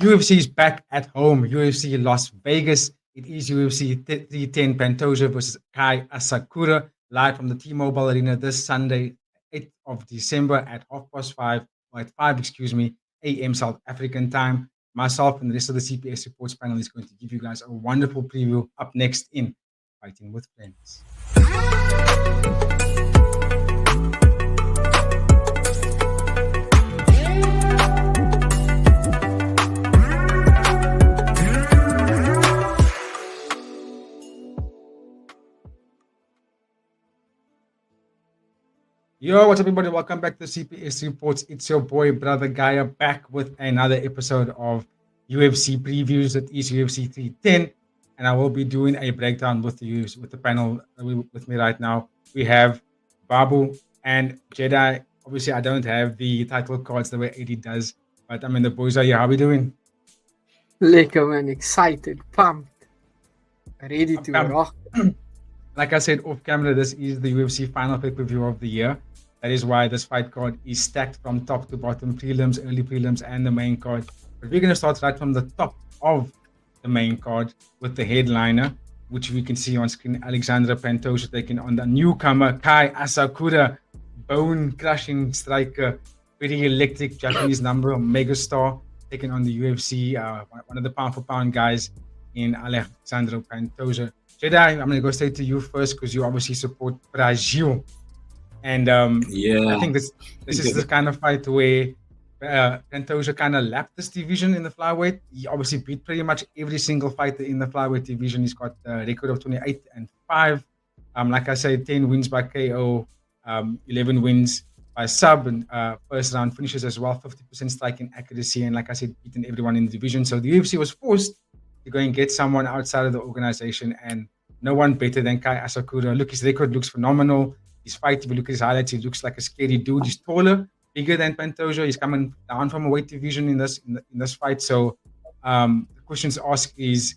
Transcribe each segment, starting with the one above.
UFC is back at home. UFC Las Vegas. It is UFC 310 Pantoja versus Kai Asakura live from the T-Mobile Arena this Sunday, 8th of December at 5:30, or at 5, a.m. South African time. Myself and the rest of the CPS Reports panel is going to give you guys a wonderful preview up next in Fighting with Friends. Yo, what's up, everybody? Welcome back to CPS Reports. It's your boy, brother Gaia, back with another episode of UFC previews. It is UFC 310, and I will be doing a breakdown with the panel with me right now. We have Babu and Jedi. Obviously, I don't have the title cards the way AD does, but I mean, the boys are here. How are we doing? Lekker, man. Excited, pumped, ready to rock. Like I said off camera, this is the UFC final pay-per-view of the year. That is why this fight card is stacked from top to bottom, prelims, early prelims, and the main card. But we're going to start right from the top of the main card with the headliner, which we can see on screen. Alexandre Pantoja taking on the newcomer, Kai Asakura, bone-crushing striker, very electric Japanese number, megastar, taking on the UFC, one of the pound-for-pound guys in Alexandre Pantoja. Jedi, I'm going to go straight to you first because you obviously support Brazil. And I think this is the kind of fight where Pantoja kind of lapped this division in the flyweight. He obviously beat pretty much every single fighter in the flyweight division. He's got a record of 28-5. Like I said, 10 wins by KO, 11 wins by sub, and first round finishes as well, 50% striking accuracy. And like I said, beating everyone in the division. So the UFC was forced to go and get someone outside of the organization, and no one better than Kai Asakura. Look, his record looks phenomenal. His fight, if you look at his highlights, he looks like a scary dude. He's taller, bigger than Pantoja. He's coming down from a weight division in this fight. So the questions asked is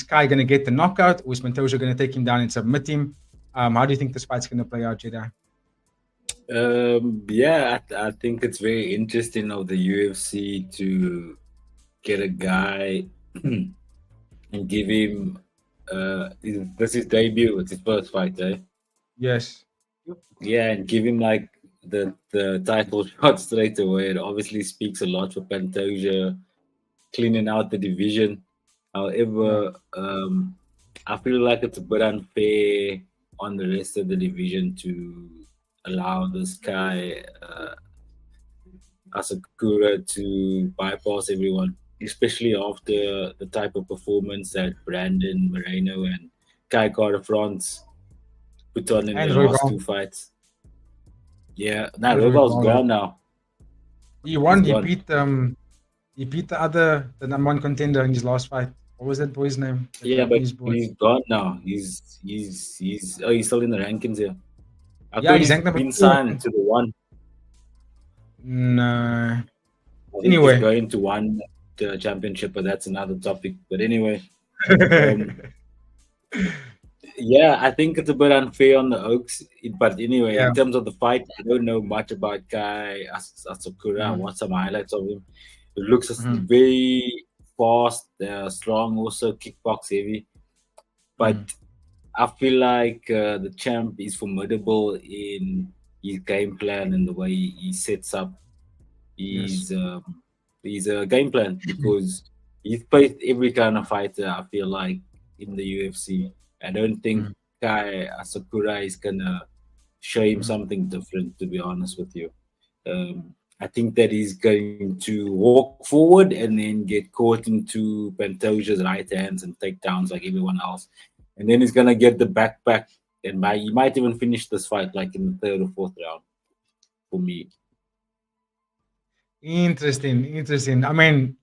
Kai going to get the knockout, or is Pantoja going to take him down and submit him? How do you think this fight's going to play out, Jedi? I think it's very interesting of the UFC to get a guy and give him this is his debut. It's his first fight, eh? Yes. Yeah, and give him like the title shot straight away. It obviously speaks a lot for Pantoja cleaning out the division. However, I feel like it's a bit unfair on the rest of the division to allow this guy Asakura to bypass everyone, especially after the type of performance that Brandon Moreno and Kai Kara-France put on in the last two fights. Yeah, now Royval's gone now. He won. He beat the number one contender in his last fight. What was that boy's name? Yeah, but he's gone now. He's still in the rankings here. I thought he's been signed to the one. No. Anyway, he's going to one the championship, but that's another topic. But anyway. Yeah, I think it's a bit unfair on the Oaks. But anyway, in terms of the fight, I don't know much about Kai Asakura. I watched some highlights of him. It looks very fast, strong, also kickbox heavy. But I feel like the champ is formidable in his game plan and the way he sets up his game plan, because he's faced every kind of fighter, I feel like, in the UFC. I don't think Kai Asakura is going to show him something different, to be honest with you. I think that he's going to walk forward and then get caught into Pantoja's right hands and take downs like everyone else. And then he's going to get the backpack, and he might even finish this fight like in the third or fourth round for me. Interesting. I mean,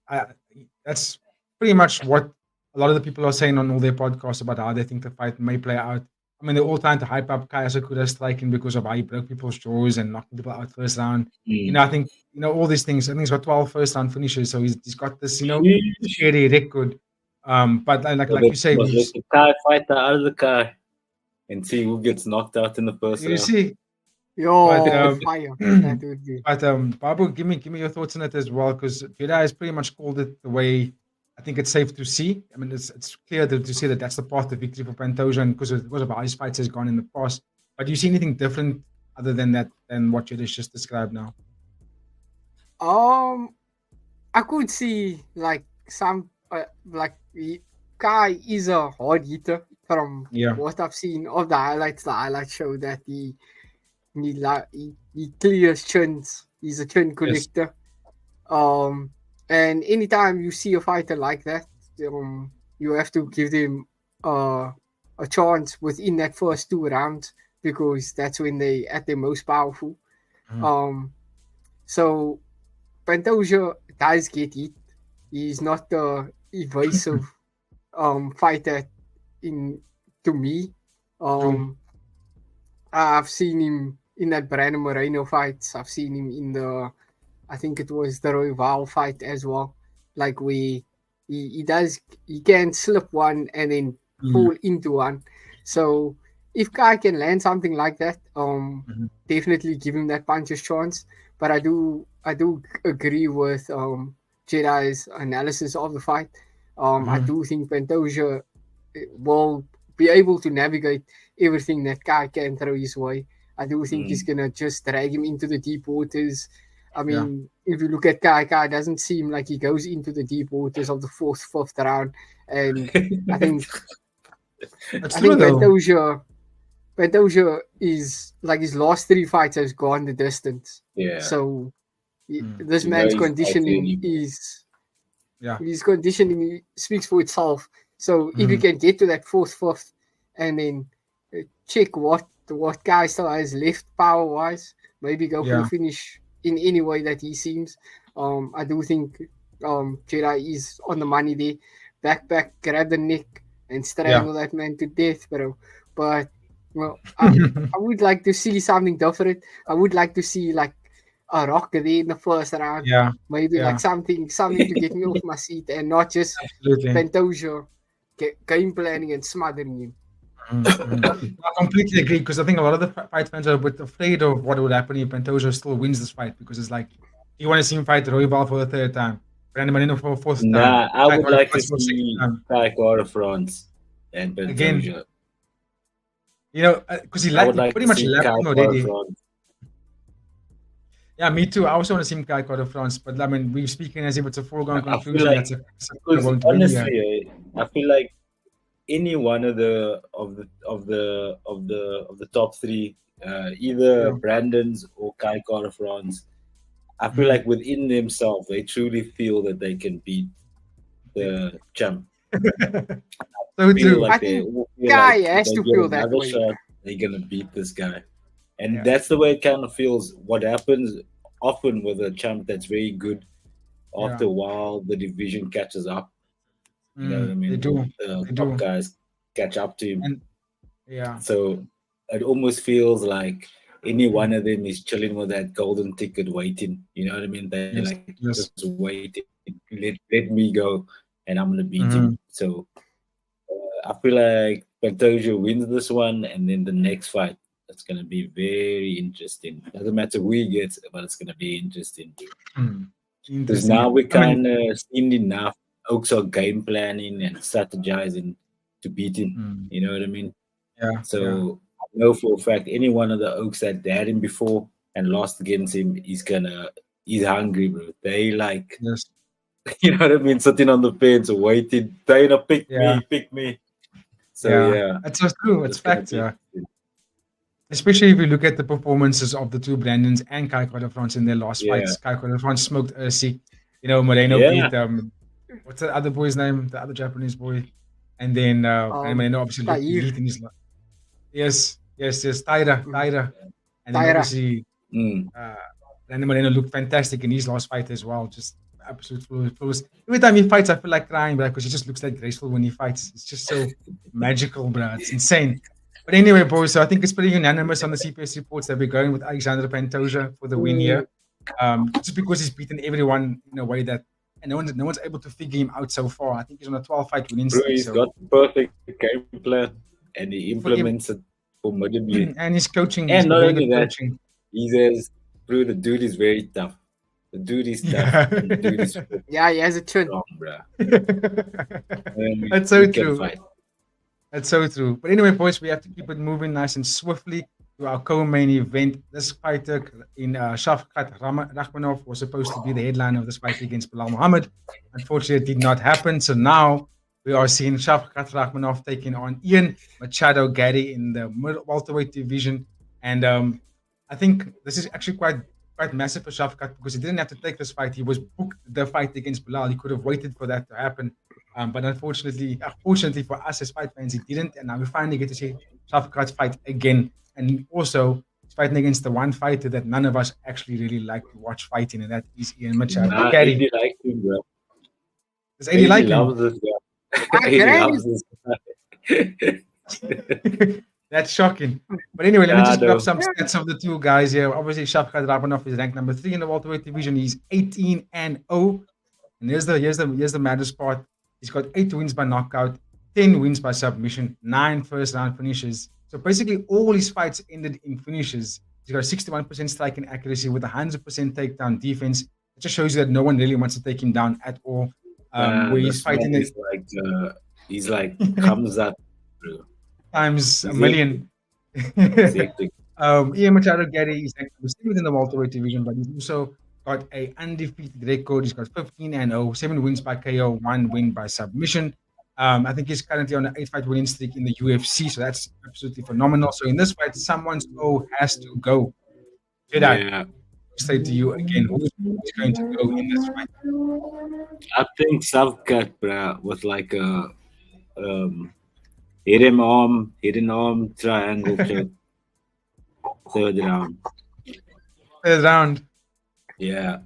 that's pretty much what a lot of the people are saying on all their podcasts about how they think the fight may play out. I mean, they're all trying to hype up Kai Asakura striking because of how he broke people's jaws and knocking people out first round. I think, all these things. I think he's got 12 first round finishes, so he's got this, scary record. But like you say, let the Kai fight out of the Kai and see who gets knocked out in the first round. Yo, fire. That would be. But Babu, give me your thoughts on it as well, because Jedi has pretty much called it the way I think it's safe to see. I mean, it's clear to see that that's the path to victory for Pantoja, and because of how his fights has gone in the past. But do you see anything different other than that than what Jedi just described now? I could see like some Kai is a hard hitter from what I've seen of the highlights. The highlights show that he clears chins. He's a chin collector. Yes. And anytime you see a fighter like that, you have to give them a chance within that first 2 rounds, because that's when they at their most powerful. So Pantoja does get hit. He's not the evasive fighter to me. I've seen him in that Brandon Moreno fights. I've seen him in I think it was the Royval fight as well. Like he can slip one and then fall into one. So if Kai can land something like that, definitely give him that puncher's chance. But I do agree with Jedi's analysis of the fight. I do think Pantoja will be able to navigate everything that Kai can throw his way. I do think he's gonna just drag him into the deep waters. I mean, if you look at Kai doesn't seem like he goes into the deep waters of the 4th, 5th round. And I think Pantoja is like his last 3 fights has gone the distance. Yeah. So this man's conditioning his conditioning speaks for itself. So if you can get to that 4th, 5th, and then check what Kai still has left power wise, maybe go for a finish in any way that he seems. I do think Jedi is on the money there. Back, grab the neck and strangle that man to death, bro. But well, I would like to see something different. I would like to see like a rock there in the first round. Maybe like something to get me off my seat, and not just Pantoja game planning and smothering him. I completely agree, because I think a lot of the fight fans are a bit afraid of what would happen if Pantoja still wins this fight, because it's like, you want to see him fight Royval for the 3rd time, Brandon Moreno for the 4th time. I would like to see Kai France and Pantoja. Again, because he pretty much left him already. Yeah, me too. I also want to see him Kai France, but I mean, we're speaking as if it's a foregone conclusion. Honestly, I feel like any one of the top 3, either Brandon's or Kai France, I feel like within themselves they truly feel that they can beat the champ. So true. I think Kai has to feel that way. Shot, they're gonna beat this guy, and that's the way it kind of feels. What happens often with a champ that's very good, after a while the division catches up. You know what I mean? They do. The top guys catch up to him. And, so it almost feels like any one of them is chilling with that golden ticket waiting. You know what I mean? They're just waiting. Let me go, and I'm gonna beat him. So I feel like Pantoja wins this one, and then the next fight, it's gonna be very interesting. Doesn't matter who he gets, but it's gonna be interesting. Because now we kind of seen enough also game planning and strategizing to beat him. You know what I mean? So I know for a fact any one of the Oaks that had him before and lost against him, he's hungry, bro. They like you know what I mean, sitting on the fence waiting. They pick me. So it's so true. It's fact. Especially if you look at the performances of the two Brandons and Kai France in their last fights. Kai France smoked Ursi. Moreno beat what's the other boy's name? The other Japanese boy. And then Moreno obviously beat in his last. Yes, Taira. And then obviously Brandon Moreno looked fantastic in his last fight as well. Just absolute flawless. Every time he fights, I feel like crying, bro, because he just looks like graceful when he fights. It's just so magical, bro. It's insane. But anyway, boys, so I think it's pretty unanimous on the CPS reports that we're going with Alexandre Pantoja for the win here. Just because he's beaten everyone in a way that no one's able to figure him out so far. I think he's on a 12-fight winning streak. He's got the perfect game plan, and he implements it formidably. And his coaching. And not only that, He says, bro, the dude is very tough. The dude is tough. Yeah. And the dude is strong, Yeah, he has a chin. bro. And That's so he can true. fight. That's so true. But anyway, boys, we have to keep it moving nice and swiftly to our co-main event. This fighter in Shavkat Rakhmonov was supposed to be the headliner of this fight against Bilal Muhammad. Unfortunately, it did not happen. So now we are seeing Shavkat Rakhmonov taking on Ian Machado Garry in the welterweight division. And I think this is actually quite massive for Shavkat because he didn't have to take this fight. He was booked the fight against Bilal. He could have waited for that to happen. But unfortunately for us as fight fans, he didn't. And now we finally get to see Shavkat fight again. And also, he's fighting against the one fighter that none of us actually really like to watch fighting, and that is Ian Machado Garry. Eddie likes him, bro. Does Eddie like him? Loves this guy. Eddie loves this guy. That's shocking. But anyway, let me just grab some stats of the two guys here. Obviously, Shavkat Rakhmonov is ranked number 3 in the welterweight division. He's 18-0. And here's the maddest part. He's got 8 wins by knockout, 10 wins by submission, 9 first-round finishes. So basically, all his fights ended in finishes. He's got a 61% striking accuracy with 100% takedown defense. It just shows you that no one really wants to take him down at all. Where he's fighting is he's like comes up times a million. Exactly. Ian Machado Garry is still within the welterweight division, but he's also got a undefeated record. He's got 15-0, 7 wins by KO, 1 win by submission. I think he's currently on an 8-fight winning streak in the UFC, so that's absolutely phenomenal. So in this fight, someone's O has to go. Yeah. Say to you again, who's going to go in this fight? I think Shavkat, bro, was like a hidden arm triangle choke. Third round. Yeah.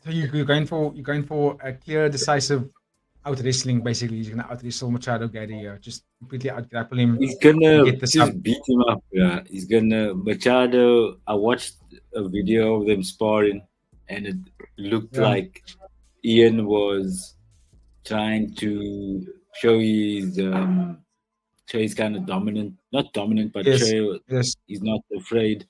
You're going for a clear, decisive out wrestling. Basically, he's gonna out wrestle Machado Garry, just completely out grapple him. He's gonna just beat him up. Yeah, he's gonna Machado. I watched a video of them sparring, and it looked like Ian was trying to show his kind of dominant, not dominant, but show he's not afraid.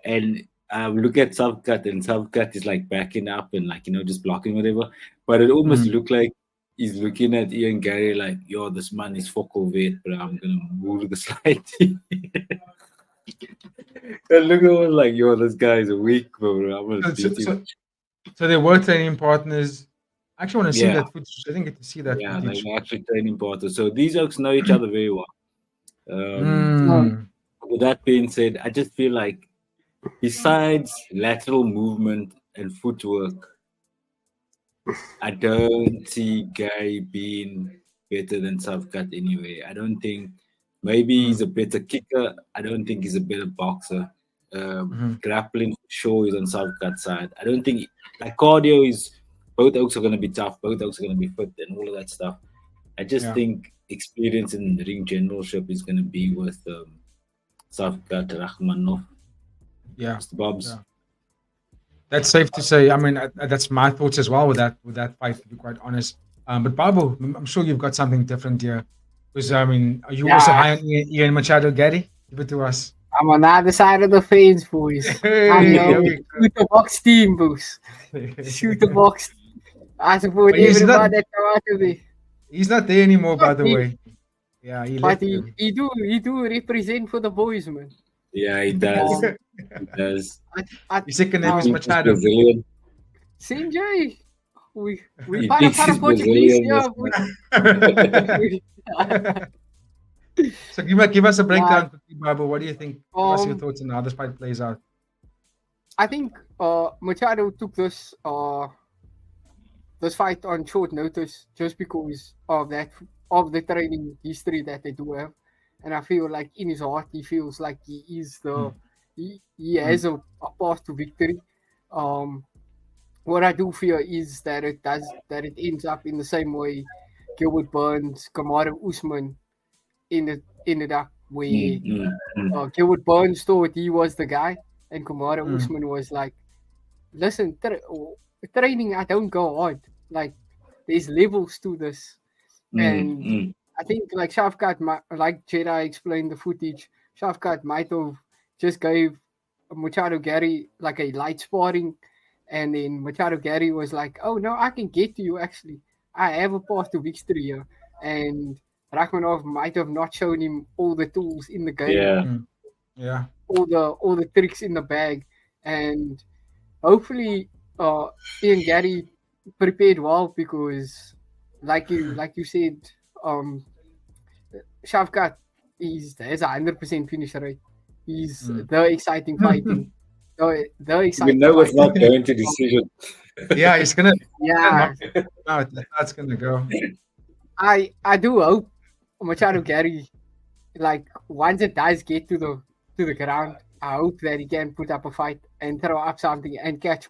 And I look at Shavkat, and Shavkat is like backing up and like just blocking whatever. But it almost looked like he's looking at Ian Garry like, yo, this man is focal weight, but I'm gonna move the slide. And look at him like, yo, this guy is weak, bro. I'm gonna beat him. So they were training partners. I actually want to see that footage. I didn't get to see that footage. They're actually training partners. So these folks know each other very well. With that being said, I just feel like besides lateral movement and footwork, I don't see Garry being better than Shavkat anyway. I don't think. Maybe he's a better kicker. I don't think he's a better boxer. Grappling for sure is on Shavkat's side. I don't think like cardio is. Both oaks are going to be tough. Both oaks are going to be fit and all of that stuff. I just think experience in the ring generalship is going to be with Shavkat Rakhmonov. Yeah, Mr. Bobs. Yeah. That's safe to say. I mean, that's my thoughts as well with that fight, to be quite honest. But Babu, I'm sure you've got something different here. Because I mean, are you also high on Ian Machado Garry? Give it to us. I'm on the other side of the fence, boys. I'm the shoot the box team, boys. Shoot the box. I support everybody that come out of me. He's not there anymore, by the way. Yeah, he do represent for the boys, man. Yeah, he does. He does. His second name is Machado. Sinjay. We para Portuguese, So give us a breakdown, Babu. What do you think? What's your thoughts on how this fight plays out? I think Machado took this fight on short notice just because of the training history that they do have, and I feel like in his heart he feels like he is he has a path to victory. What I do fear is that it ends up in the same way Gilbert Burns, Kamaru Usman ended up where Gilbert Burns thought he was the guy, and Kamaru Usman was like, listen, training, I don't go hard. Like, there's levels to this. And I think like Shavkat, like Jedi explained the footage, Shavkat might have just gave Machado Garry like a light sparring, and then Machado Garry was like, "Oh no, I can get to you. Actually, I have a path to victory here." And Rakhmonov might have not shown him all the tools in the game, Yeah. Yeah. all the tricks in the bag, and hopefully, Ian Garry prepared well because, like you said, Shavkat has a 100% finish rate. He's the exciting fighting. The We exciting know it's not fighting. going to decision. Yeah, he's gonna Yeah, out. That's gonna go. I do hope Machado Garry, like once it does get to the ground, I hope that he can put up a fight and throw up something and catch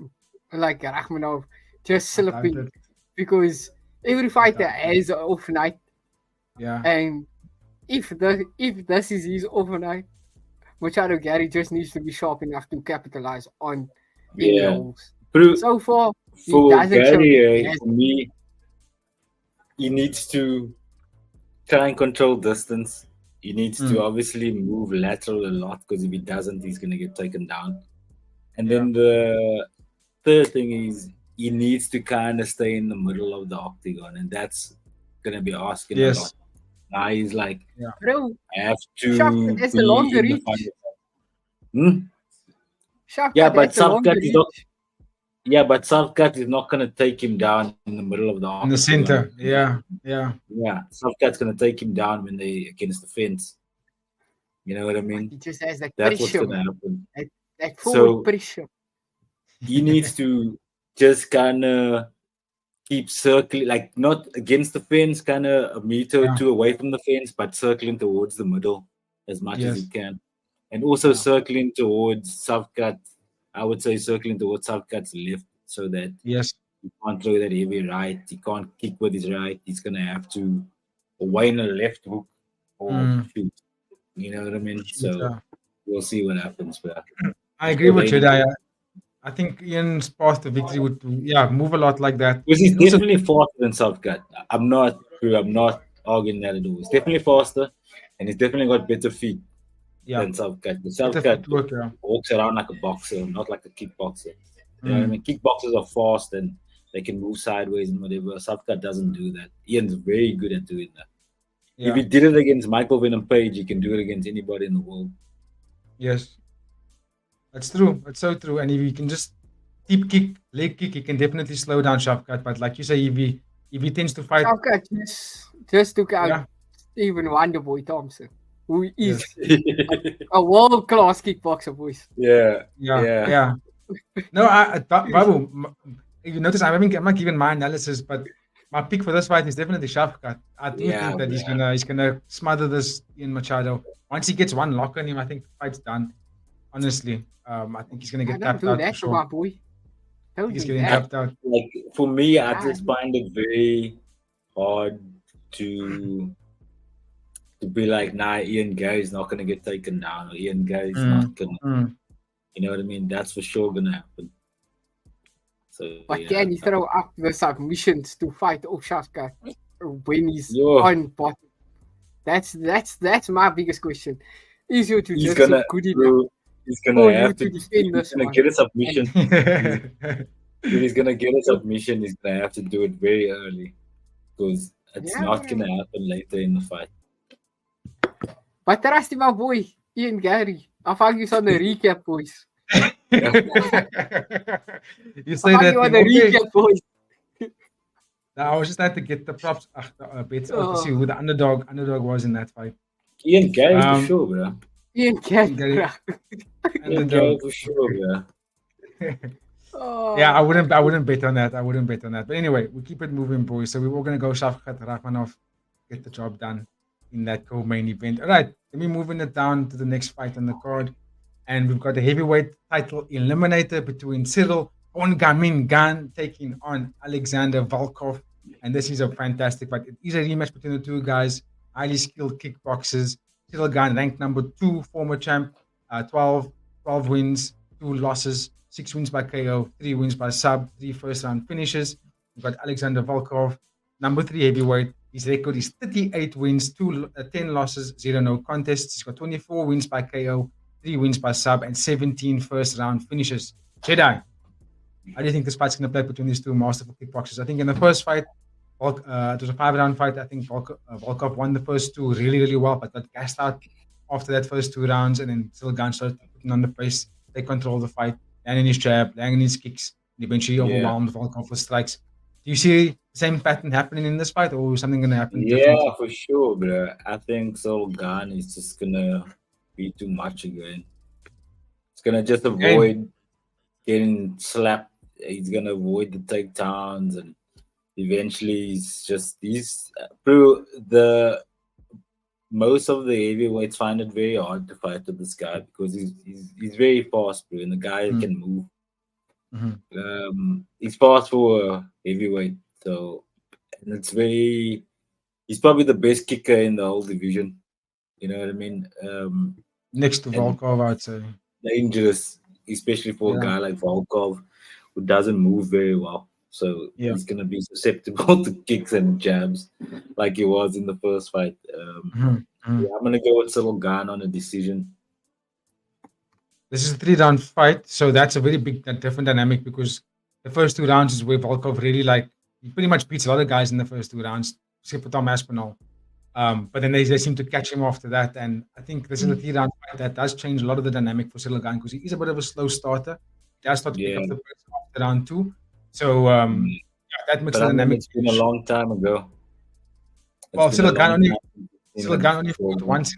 like Rakhmonov just slipping, because every fighter has an off night, Yeah. and if this is his off night, Machado Garry just needs to be sharp enough to capitalize on any Yeah. holes. Pro- So far, he For doesn't show Gary, that he has- for me, he needs to try and control distance. He needs to obviously move lateral a lot, because if he doesn't, he's going to get taken down. And then the third thing is he needs to kind of stay in the middle of the octagon, and that's going to be asking a lot. Now he's like, Bro, I have to Shavkat has be the longer in the reach. final. Shavkat Yeah, but has the longer Shavkat is not. reach. Yeah, but Shavkat is not going to take him down in the middle of the octagon. In the center. Yeah. Yeah, Shavkat's going to take him down when they against the fence. You know what I mean? He just has that That's what's pressure, going to happen. that forward pressure. He needs to just kind of keep circling, like not against the fence, kind of a meter or two away from the fence, but circling towards the middle as much as he can. And also circling towards Shavkat. I would say circling towards Shavkat's left, so that he can't throw that heavy right. He can't kick with his right. He's going to have to away in a left hook or shoot. You know what I mean? So we'll see what happens. But I agree with you. I think Ian's path to victory would move a lot like that. Because he's definitely faster than Shavkat. I'm not arguing that at all. He's definitely faster, and he's definitely got better feet than Shavkat. Shavkat walks around like a boxer, not like a kickboxer. You know what I mean? Kickboxers are fast and they can move sideways and whatever. Shavkat doesn't do that. Ian's very good at doing that. Yeah. If he did it against Michael Venom Page, he can do it against anybody in the world. Yes. That's true. That's so true. And if he can just deep kick, leg kick, he can definitely slow down Shavkat. But like you say, if he tends to fight, Shavkat just took out Stephen Wonderboy Thompson, who is a world-class kickboxer, boys. Yeah. No, Babu, you notice I'm not giving my analysis, but my pick for this fight is definitely Shavkat. I do think that he's gonna smother this Ian Machado. Once he gets one lock on him, I think the fight's done. Honestly, I think he's gonna get tapped out for sure. My boy. He's getting tapped out. Like for me, I just find it very hard to be like, nah, Ian Garry's not gonna get taken down, or Ian Garry's not gonna. You know what I mean? That's for sure gonna happen. So, but can he throw up the submissions to fight off Shavkat when he's on bottom? That's my biggest question. Is you to just so good enough? He's gonna have to defend this. He's gonna get a submission. If he's gonna get a submission, he's gonna have to do it very early, because it's not gonna happen later in the fight. But trust my boy, Ian Garry. I'll focus on the recap, boys. You say that on the recap, boys. I was just trying to get the props to see who the underdog was in that fight. Ian Garry for sure, bro. Ian Garry. Ian Garry for sure, bro. Yeah, I wouldn't bet on that. But anyway, we keep it moving, boys. So we're all gonna go Shavkat Rakhmonov, get the job done in that co-main event. All right, let me moving it down to the next fight on the card. And we've got the heavyweight title eliminator between Cyril Gane taking on Alexander Volkov. And this is a fantastic fight. It is a rematch between the two guys, highly skilled kickboxers. Cyril Gane, ranked number 2, former champ, 12 wins, 2 losses, 6 wins by KO, 3 wins by sub, 3 first-round finishes. We've got Alexander Volkov, number 3 heavyweight. His record is 38 wins, 10 losses, 0 no contests. He's got 24 wins by KO, 3 wins by sub, and 17 first-round finishes. Jedi, how do you think this fight's going to play between these two masterful kickboxers? I think in the first fight, it was a 5-round fight. I think Volkov won the first 2 really, really well, but got gassed out after that first 2 rounds, and then still Gane started putting on the pace. They control the fight, landing his jab, landing his kicks, and eventually overwhelmed Volkov with strikes. Do you see the same pattern happening in this fight, or is something going to happen differently? Yeah, for sure, bro. I think Cyril Gane is just gonna be too much again. It's gonna just avoid getting slapped. He's gonna avoid the takedowns, and eventually most of the heavyweights find it very hard to fight with this guy because he's very fast, bro, and the guy can move. He's fast for a heavyweight, so and he's probably the best kicker in the whole division. You know what I mean? Next to Volkov, I'd say. Dangerous, especially for a guy like Volkov who doesn't move very well. So he's going to be susceptible to kicks and jabs like he was in the first fight. I'm going to go with Cyril Gane on a decision. This is a 3-round fight, so that's a very big, different dynamic because the first 2 rounds is where Volkov really he pretty much beats a lot of guys in the first 2 rounds, except for Tom Aspinall. But then they seem to catch him after that, and I think this is a 3-round fight that does change a lot of the dynamic for Cyril Gane because he is a bit of a slow starter. He does start to pick up the pace after round 2. So that makes the dynamic. It's been a long time ago. Cyril Gane only fought once.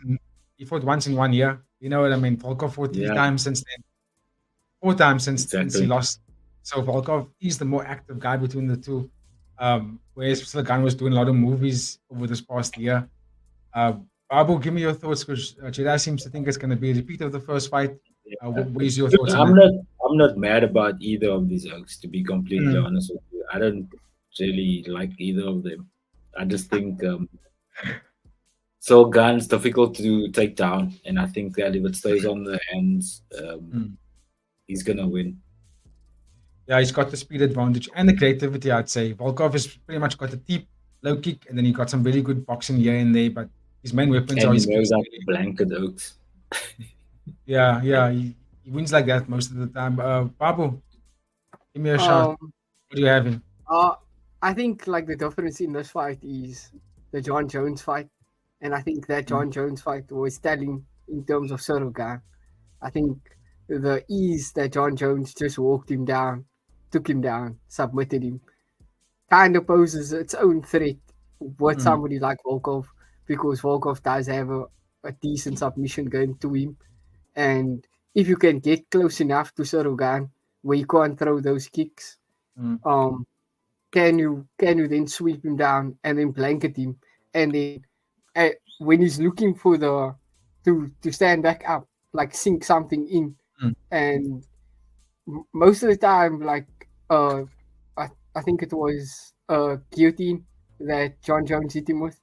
He fought once in 1 year. You know what I mean? Volkov fought 3 times since then. 4 times since he lost. So Volkov is the more active guy between the two. Whereas Cyril Gane was doing a lot of movies over this past year. Babu, give me your thoughts because Jedi seems to think it's going to be a repeat of the first fight. Where's your thoughts on that? I'm not mad about either of these oaks, to be completely honest with you. I don't really like either of them. I just think Cyril Gane's difficult to take down, and I think that if it stays on the hands, he's gonna win. Yeah, he's got the speed advantage and the creativity, I'd say. Volkov has pretty much got a deep low kick, and then he got some really good boxing here and there, but his main weapons are his kicks. Blanket oaks. Yeah, he wins like that most of the time. Babu, give me a shot. What do you have him? I think the difference in this fight is the John Jones fight, and I think that John Jones fight was telling in terms of Cyril Gane. I think the ease that John Jones just walked him down, took him down, submitted him, kind of poses its own threat with somebody like Volkov, because Volkov does have a decent submission going to him. And if you can get close enough to Cyril Gane where you can't throw those kicks, can you then sweep him down and then blanket him? And then when he's looking for to stand back up, sink something in. And most of the time, I think it was a guillotine that John Jones hit him with.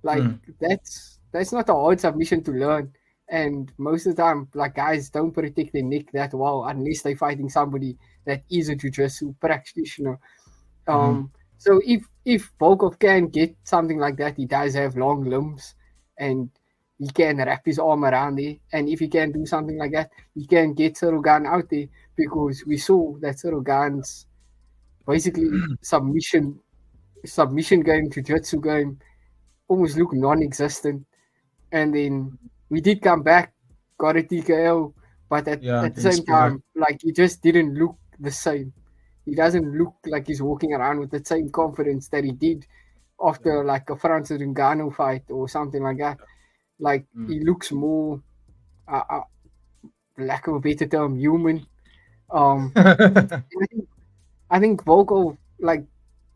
That's not a hard submission to learn. And most of the time, guys don't protect their neck that well unless they're fighting somebody that is a jiu-jitsu practitioner. So if Volkov can get something like that, he does have long limbs and he can wrap his arm around there. And if he can do something like that, he can get Cyril Gane out there, because we saw that Cyril Gane's basically submission game, jiu-jitsu game almost looked non-existent. And then we did come back, got a TKO, but at the same time, he just didn't look the same. He doesn't look like he's walking around with the same confidence that he did after a Francis Ngannou fight or something like that. He looks more, lack of a better term, human. I think Volkov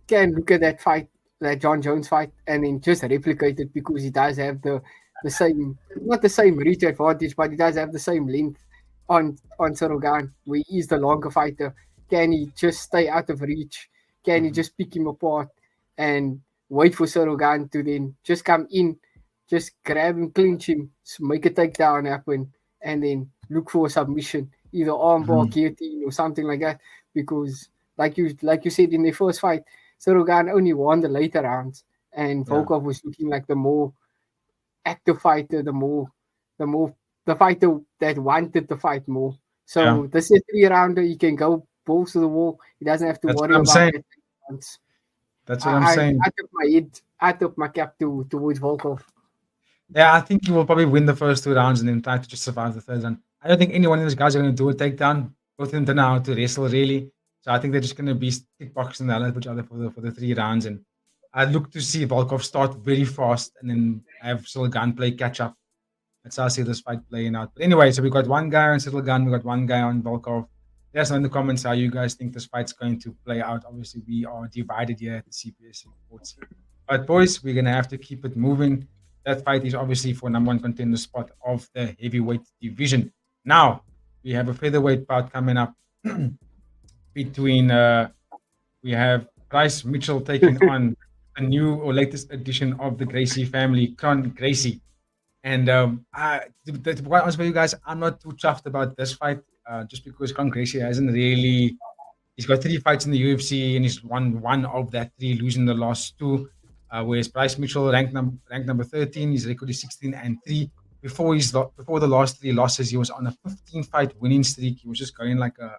can look at that fight, that John Jones fight, and then just replicate it, because he does have the same, not the same reach advantage, but he does have the same length on Cyril Gane, where he is the longer fighter. Can he just stay out of reach? Can he just pick him apart and wait for Cyril Gane to then just come in, just grab him, clinch him, make a takedown happen, and then look for a submission, either armbar, guillotine, or something like that? Because like you said in the first fight, Cyril Gane only won the later rounds, and Volkov was looking like the more active fighter, the the fighter that wanted the fight more. So this is a 3-rounder. He can go balls to the wall. He doesn't have to That's worry what I'm about saying. it. That's what I'm saying. I took my cap towards Volkov. Yeah, I think he will probably win the first 2 rounds and then try to just survive the third round. I don't think any one of those guys are going to do a takedown. Both of them don't know how to wrestle, really. So I think they're just going to be kickboxing the hell out of each other for the 3 rounds. And I look to see Volkov start very fast and then have Cyril gunplay catch up. That's how I see this fight playing out. But anyway, so we got one guy on Cyril Gun, we got one guy on Volkov. Let us know in the comments how you guys think this fight's going to play out. Obviously, we are divided here at the CPS Reports. But boys, we're going to have to keep it moving. That fight is obviously for number 1 contender spot of the heavyweight division. Now, we have a featherweight bout coming up between, we have Bryce Mitchell taking on a new or latest edition of the Gracie family, Kron Gracie. And to be quite honest with you guys, I'm not too chuffed about this fight just because Kron Gracie hasn't really, he's got 3 fights in the UFC and he's won 1 of that 3, losing the last 2. Whereas Bryce Mitchell ranked number 13, his record is 16-3. Before the last 3 losses, he was on a 15-fight winning streak. He was just going like a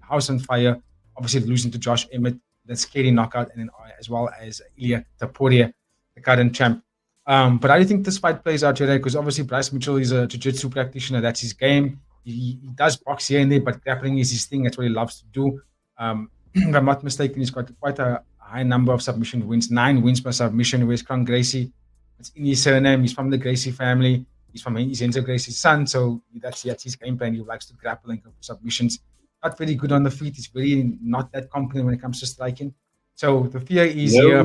house on fire. Obviously losing to Josh Emmett, that scary knockout, and then as well as Ilya Taporia, the current champ. But how do you think this fight plays out today? Because obviously Bryce Mitchell is a jiu-jitsu practitioner. That's his game. He does box here and there, but grappling is his thing. That's what he loves to do. If I'm not mistaken, he's got quite a high number of submission wins, 9 wins per submission. Where's Kron Gracie? It's in his surname. He's from the Gracie family. He's Enzo Gracie's son, so that's his game plan. He likes to grapple and go for submissions. Not very good on the feet. He's very not that confident when it comes to striking. So the fear is here.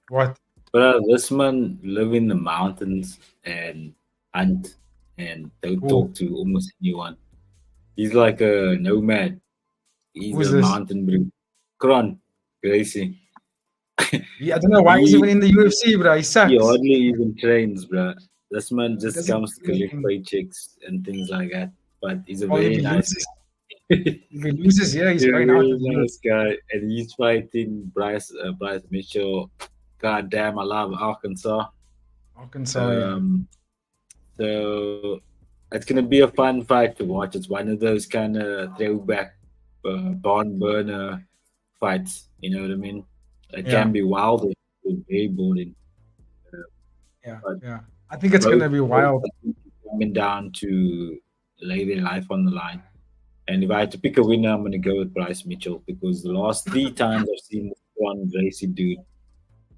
What? But this man live in the mountains and hunt and don't talk to almost anyone. He's like a nomad. He's a mountain breed. Kron Gracie. Yeah, I don't know why he's even in the UFC, bro. He sucks. He hardly even trains, bro. This man just comes to collect paychecks and things like that. But he's a very nice guy. If he loses, yeah, he's going out. Nice guy, and he's fighting Bryce Mitchell. God damn, I love Arkansas. So it's gonna be a fun fight to watch. It's one of those kind of throwback barn burner fights. You know what I mean? It can be wild and very boring. Yeah. I think it's gonna be wild. Coming down to lay their life on the line. And if I had to pick a winner, I'm gonna go with Bryce Mitchell because the last 3 times I've seen this one Gracie dude.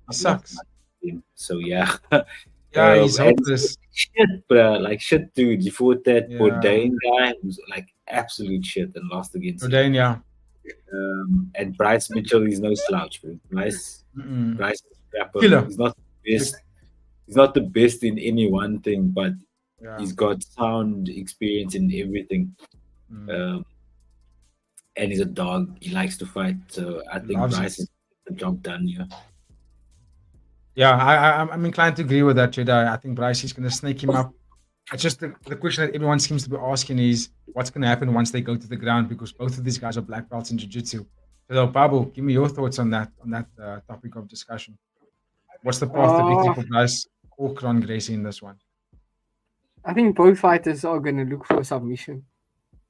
He sucks. So yeah. Yeah, he's hopeless. Shit, bro. Like shit, dude. He fought that Bourdain guy who's like absolute shit and lost against Bourdain, yeah. And Bryce Mitchell is no slouch, bro. Bryce is a killer. He's not the best. He's not the best in any one thing, but he's got sound experience in everything. And he's a dog. He likes to fight. So I think Bryce is the job done here. Yeah, I'm inclined to agree with that, Jedi. I think Bryce is going to snake him up. It's just the question that everyone seems to be asking is what's going to happen once they go to the ground, because both of these guys are black belts in jiu-jitsu. So, Babu, give me your thoughts on that topic of discussion. What's the path to victory for Bryce or Kron Gracie in this one? I think both fighters are going to look for a submission.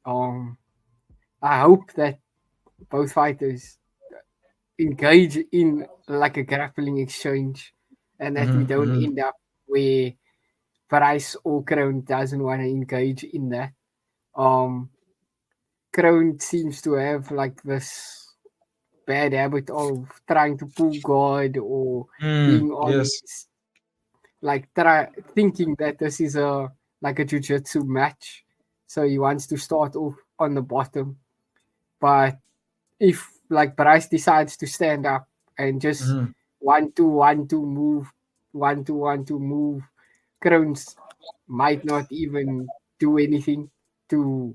I hope that both fighters engage in like a grappling exchange and that we don't end up where Bryce or Kron doesn't want to engage in that. Kron seems to have like this bad habit of trying to pull guard or being on thinking that this is a jiu-jitsu match. So he wants to start off on the bottom. But if like Bryce decides to stand up and just 1-2-1-2 move, 1-2-1-2 move, Krones might not even do anything to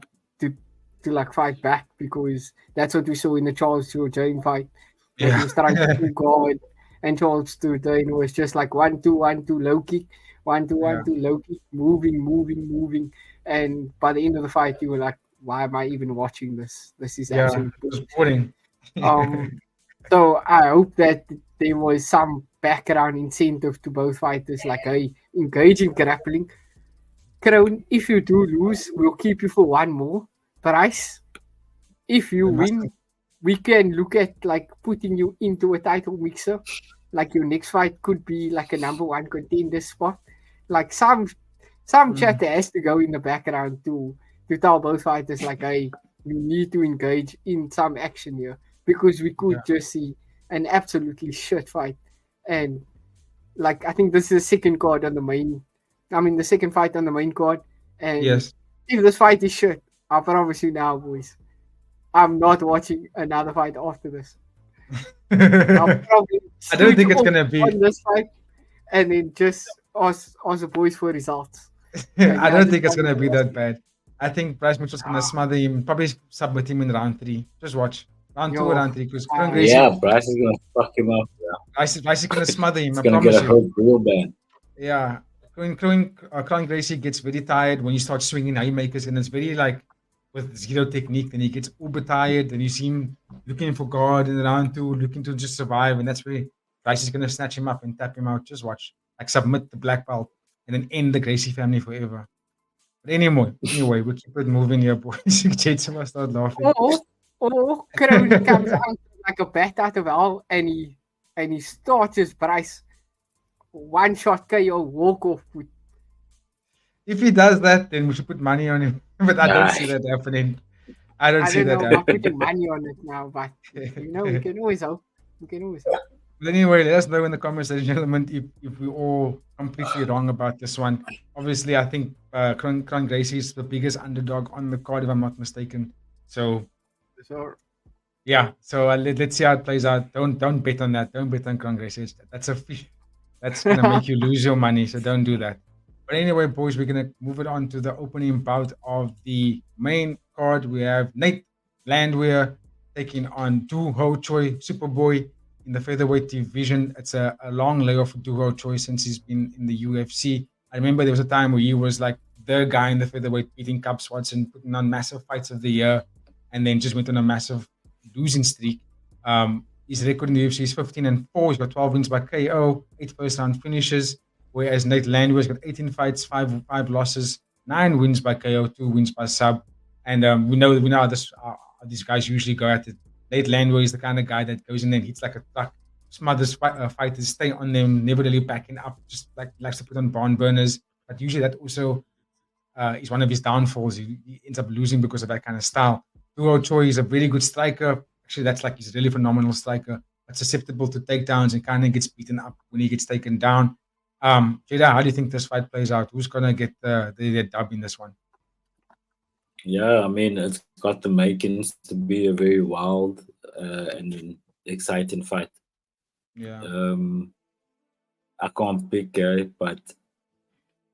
like fight back, because that's what we saw in the Charles Jourdain fight. He was trying to pull guard, and Charles Jourdain was just like 1-2-1-2 low kick, 1-2-1-2 low kick, moving, and by the end of the fight you were like, why am I even watching this? This is absolutely boring. So I hope that there was some background incentive to both fighters, like engage in grappling. Kron, if you do lose, we'll keep you for one more. Bryce, if you win, we can look at like putting you into a title mixer. Like your next fight could be like a number one contender spot. Like some chatter has to go in the background to tell both fighters like, hey, you need to engage in some action here, because we could just see an absolutely shit fight. And like I think this is the second card on the main. I mean the second fight on the main card. And Yes. if this fight is shit, I promise you now, boys, I'm not watching another fight after this. I'll probably I don't think it's switch gonna off be. on this fight, and then just ask the boys for results. I don't think it's gonna be that bad. I think Bryce Mitchell's gonna smother him, probably submit him in round 3. Just watch round 2 or round 3, because Gracie, yeah, Bryce is gonna fuck him up. Bryce is gonna smother him. He's I gonna promise get a you. hurt real bad. Yeah, Kron Gracie gets very tired when you start swinging haymakers, and it's very like with zero technique. Then he gets uber tired, and you see him looking for guard in round 2, looking to just survive, and that's where Bryce is gonna snatch him up and tap him out. Just watch, like submit the black belt, and then end the Gracie family forever. But anyway, we keep it moving here, boys. Jason must start laughing. Or Kron comes out like a bat out of hell, and he starts his Bryce one shot KO walk off. If he does that, then we should put money on him. But I don't see that happening. I don't see that know. I'm happening. putting money on it now, but we can always hope. But anyway, let us know in the comments, ladies and gentlemen, if we're all completely wrong about this one. Obviously, I think Kron Gracie is the biggest underdog on the card, if I'm not mistaken. So, yeah. So let's see how it plays out. Don't bet on that. Don't bet on Kron Gracie. That's a fish. That's gonna make you lose your money. So don't do that. But anyway, boys, we're gonna move it on to the opening bout of the main card. We have Nate Landwehr taking on Du Ho Choi, Superboy, in the featherweight division. It's a long layoff for Du Ho Choi since he's been in the UFC. I remember there was a time where he was like the guy in the featherweight, beating Cub Swanson, putting on massive fights of the year, and then just went on a massive losing streak. His record in the UFC is 15-4. He's got 12 wins by KO, 8 first-round finishes. Whereas Nate Landwehr's got 18 fights, 5 losses, 9 wins by KO, 2 wins by sub. And we know how these guys usually go at it. Nate Landwehr is the kind of guy that goes in there and hits like a truck, smothers fighters, stay on them, never really backing up, just like likes to put on barn burners. But usually that also is one of his downfalls. He ends up losing because of that kind of style. Du Ho Choi is a very good striker. Actually, that's like he's a really phenomenal striker, but susceptible to takedowns and kind of gets beaten up when he gets taken down. Jada, how do you think this fight plays out? Who's gonna get the dub in this one? Yeah, I mean, it's got the makings to be a very wild and exciting fight. Yeah. I can't pick, but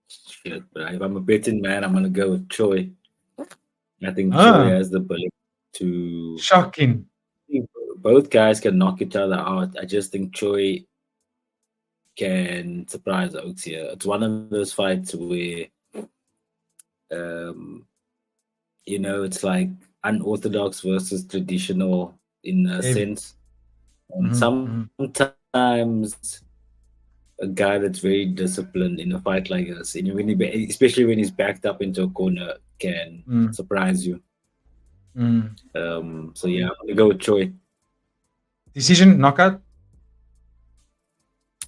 shit. But if I'm a betting man, I'm gonna go with Choi. I think Choi has the ability to. Shocking. Both guys can knock each other out. I just think Choi can surprise Oaks here. It's one of those fights where, it's like unorthodox versus traditional in a sense. And sometimes a guy that's very disciplined in a fight like this, and especially when he's backed up into a corner, can surprise you. So yeah, I'm gonna go with Choi. Decision, knockout?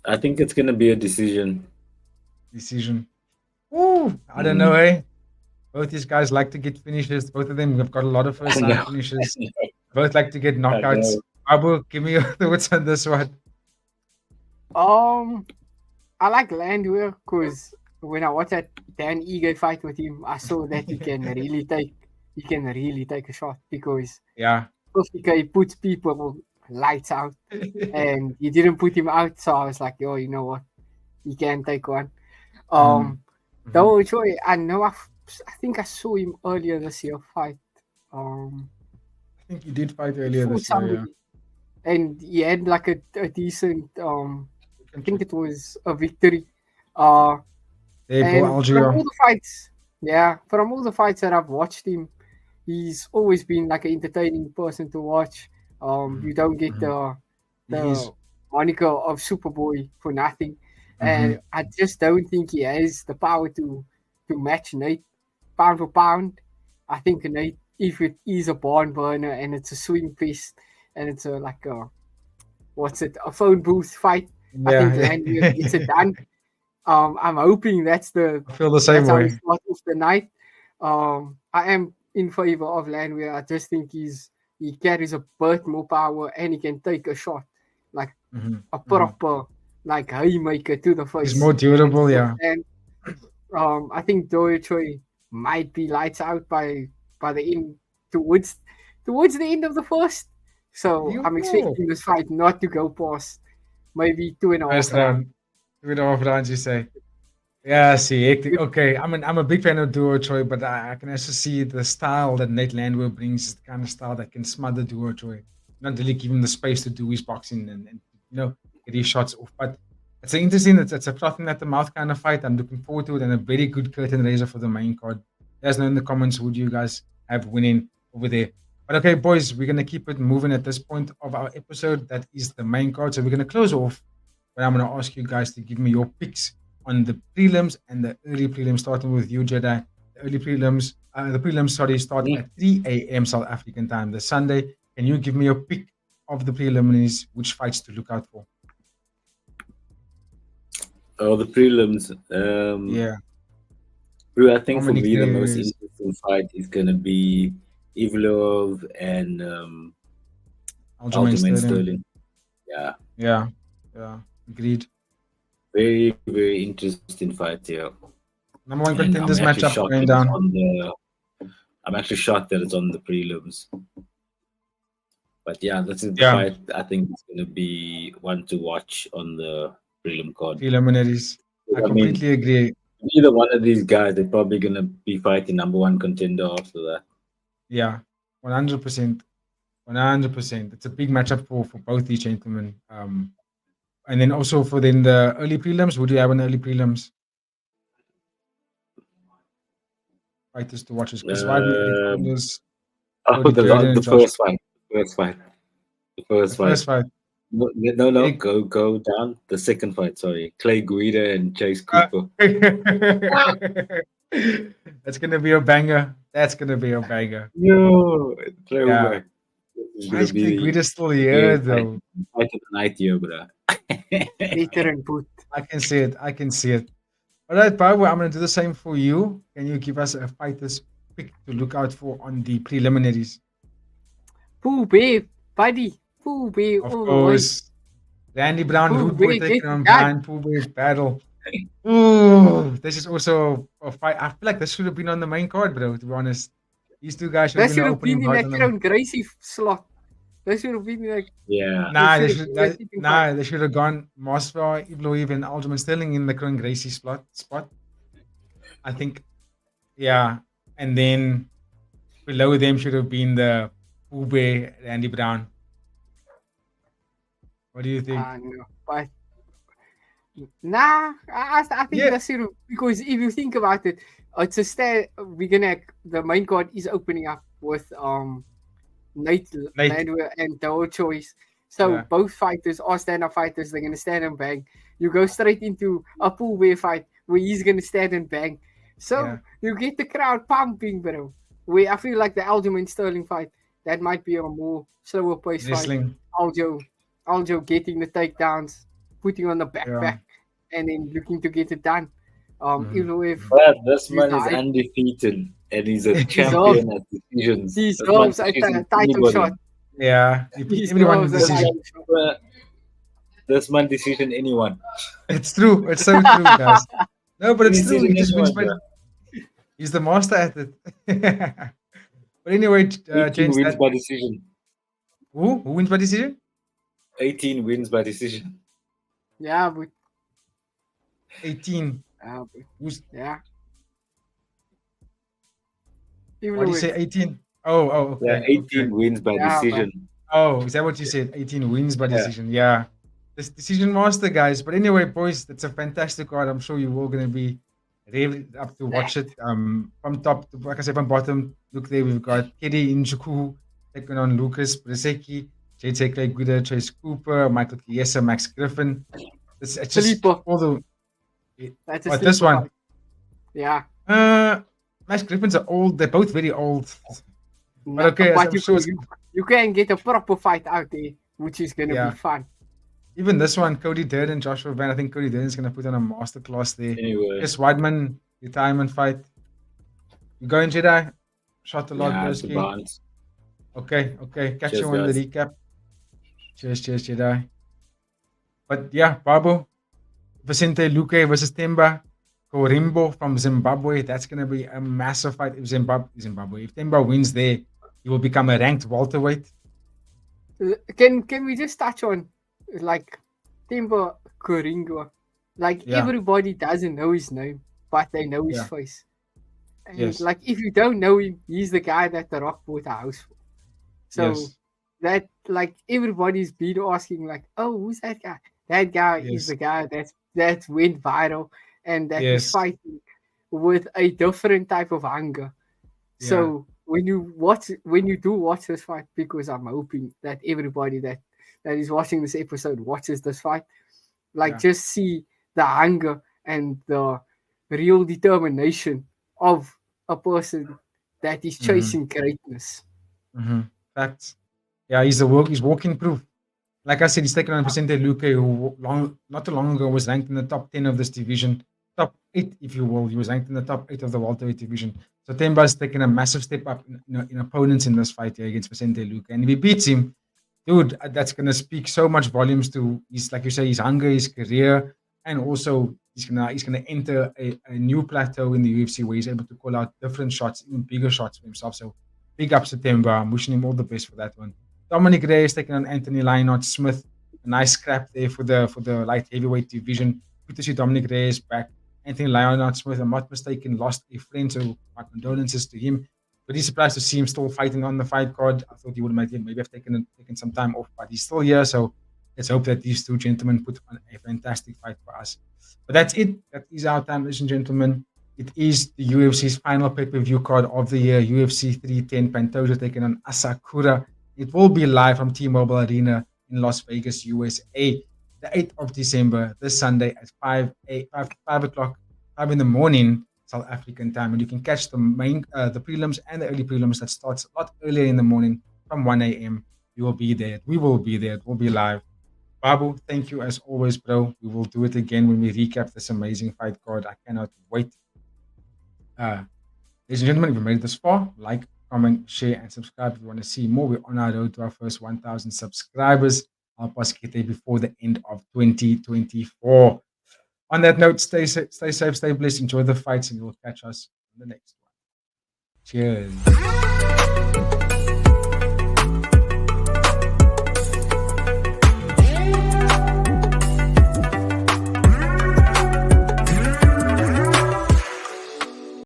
I think it's gonna be a decision. Ooh, I don't know, eh? Both these guys like to get finishes. Both of them have got a lot of first-round finishes. Both like to get knockouts. Abu, give me your thoughts on this one. I like Landwehr because when I watched that Dan Ige fight with him, I saw that he can really take a shot, because 50K puts people lights out, and he didn't put him out, so I was like, yo, you know what, he can take one. Though Choi, I think I saw him earlier this year fight. I think he did fight earlier this year, and he had like a decent. I think it was a victory. From all the fights that I've watched him, he's always been like an entertaining person to watch. You don't get the moniker of Superboy for nothing, and I just don't think he has the power to to match Nate pound for pound. I think Nate, if it is a barn burner and it's a swing fest and it's a phone booth fight, I think Landwehr gets it done. I'm hoping that's I feel the same how way. we start off the night. I am in favor of Landwehr. I just think he carries a bit more power and he can take a shot, like a proper like haymaker to the face. He's more durable, yeah. And I think Doyle Choi might be lights out by the end towards the end of the first. So I'm expecting this fight not to go past maybe 2.5 First round. 2.5 rounds, you say? Yeah, see, hectic. Okay, I'm a big fan of Duo Choi, but I can also see the style that Nate Landwehr brings is the kind of style that can smother Duo Choi, not really give him the space to do his boxing and get his shots off. But it's an interesting, it's a frothing at the mouth kind of fight. I'm looking forward to it, and a very good curtain raiser for the main card. Let us know in the comments who do you guys have winning over there. But okay, boys, we're gonna keep it moving at this point of our episode. That is the main card, so we're gonna close off. But I'm gonna ask you guys to give me your picks on the prelims and the early prelims, starting with you, Jedi. The prelims, start at 3 a.m. South African time this Sunday. Can you give me your pick of the preliminaries, which fights to look out for? Oh, the prelims. Yeah. Bro, I think for me the most interesting fight is gonna be Ivlov and Aljamain Sterling. Yeah. Agreed. Very, very interesting fight here. Number one contenders matchup going down. I'm actually shocked that it's on the prelims. But yeah, this is the fight I think it's going to be one to watch on the prelim card. Preliminaries. I completely agree. Either one of these guys, they're probably going to be fighting number one contender after that. Yeah, 100%. 100%. It's a big matchup for both these gentlemen. And then also for the early prelims, would you have an early prelims? Fighters to watch. The first fight. No, go down. The second fight, sorry. Clay Guida and Chase Cooper. That's going to be a banger. Yo, Clay Guida's still here, though. Fight of the night here, bro. I can see it. All right, Pablo, I'm going to do the same for you. Can you give us a fighter's pick to look out for on the preliminaries? Pooh Babe, buddy. Pooh Babe. Of course. Randy Brown, Rude Boy taking on Brian Pooh Babe battle. Ooh, this is also a fight. I feel like this should have been on the main card, bro, to be honest. These two guys should have been opening in that Kron Gracie slot. They should have been like... Yeah. They should have gone Masvidal, Ivloev, and Aljamain Sterling in the Kron Gracie spot. I think, yeah. And then below them should have been the Ube, Randy Brown. What do you think? I think that's sort of, because if you think about it, it's a the main card is opening up with Nate Landwehr and Doyle Choi. So both fighters are stand-up fighters. They're going to stand and bang. You go straight into a pool bear fight where he's going to stand and bang. So you get the crowd pumping, bro. Where I feel like the Aljamain Sterling fight, that might be a more slower pace fight. Aljo getting the takedowns, putting on the backpack, and then looking to get it done. This man is undefeated. And he's a champion at decisions. He deserves a title shot. Yeah. Everyone decision. This man decision anyone. It's true. It's so true, guys. No, but it's true. He just wins by... He's the master at it. But anyway, James, wins by decision. Who wins by decision? 18 wins by decision. Yeah, but 18. Yeah. What did you say? 18? Oh, okay. Yeah, 18 wins by decision. Oh, is that what you said? 18 wins by decision. Yeah. This decision master, guys. But anyway, boys, that's a fantastic card. I'm sure you're all going to be really up to watch it. From top to, like I said, from bottom, look there, we've got Kedi Njoku taking on Lucas Bresecki, JJ Clay Guida, Chase Cooper, Michael Chiesa, Max Griffin. It's just all the... That's this one. Yeah. Max Griffins are old. They're both very old. But okay, but I'm sure you can get a proper fight out there, which is going to be fun. Even this one, Cody Durden, Joshua Van. I think Cody Durden's going to put on a masterclass there. Anyway. Chris Weidman, retirement fight. You going, Jedi? Shot a lot, broski. Okay. Catch you on the recap. Cheers, Jedi. But yeah, Babu, Vicente Luque versus Themba Korimbo from Zimbabwe. That's going to be a massive fight. If Zimbabwe, if Themba wins there, he will become a ranked welterweight. Can we just touch on like Themba Korimbo? Like everybody doesn't know his name, but they know his face. And like if you don't know him, he's the guy that The Rock bought a house for. So that like everybody's been asking like, oh, who's that guy? That guy is the guy that went viral and that is fighting with a different type of hunger. So when you do watch this fight, because I'm hoping that everybody that is watching this episode watches this fight, like just see the hunger and the real determination of a person that is chasing greatness. Facts. Yeah, he's walking proof. Like I said, he's taken on Vicente Luque, who not too long ago was ranked in the top 10 of this division. Top 8, if you will. He was ranked in the top 8 of the welterweight division. So Themba's taken a massive step up in opponents in this fight here against Vicente Luque. And if he beats him, dude, that's going to speak so much volumes to his, like you say, his hunger, his career, and also he's gonna enter a new plateau in the UFC where he's able to call out different shots, even bigger shots for himself. So big ups to Themba. I'm wishing him all the best for that one. Dominic Reyes taking on Anthony Lionheart Smith. A nice scrap there for the light heavyweight division. Good to see Dominic Reyes back. Anthony Lionheart Smith, I'm not mistaken, lost a friend, so my condolences to him. But he's surprised to see him still fighting on the fight card. I thought he would maybe have taken some time off, but he's still here. So let's hope that these two gentlemen put on a fantastic fight for us. But that's it. That is our time, ladies and gentlemen. It is the UFC's final pay-per-view card of the year. UFC 310, Pantoja taking on Asakura. It will be live from T-Mobile Arena in Las Vegas, USA, the 8th of December, this Sunday at 5 in the morning, South African time. And you can catch the prelims and the early prelims that starts a lot earlier in the morning from 1 a.m. You will be there. We will be there. It will be live. Babu, thank you as always, bro. We will do it again when we recap this amazing fight card. I cannot wait. Ladies and gentlemen, if you made it this far, like, comment, share, and subscribe if you want to see more. We're on our road to our first 1,000 subscribers. Help us get there before the end of 2024. On that note, stay safe, stay blessed, enjoy the fights, and you'll catch us on the next one. Cheers.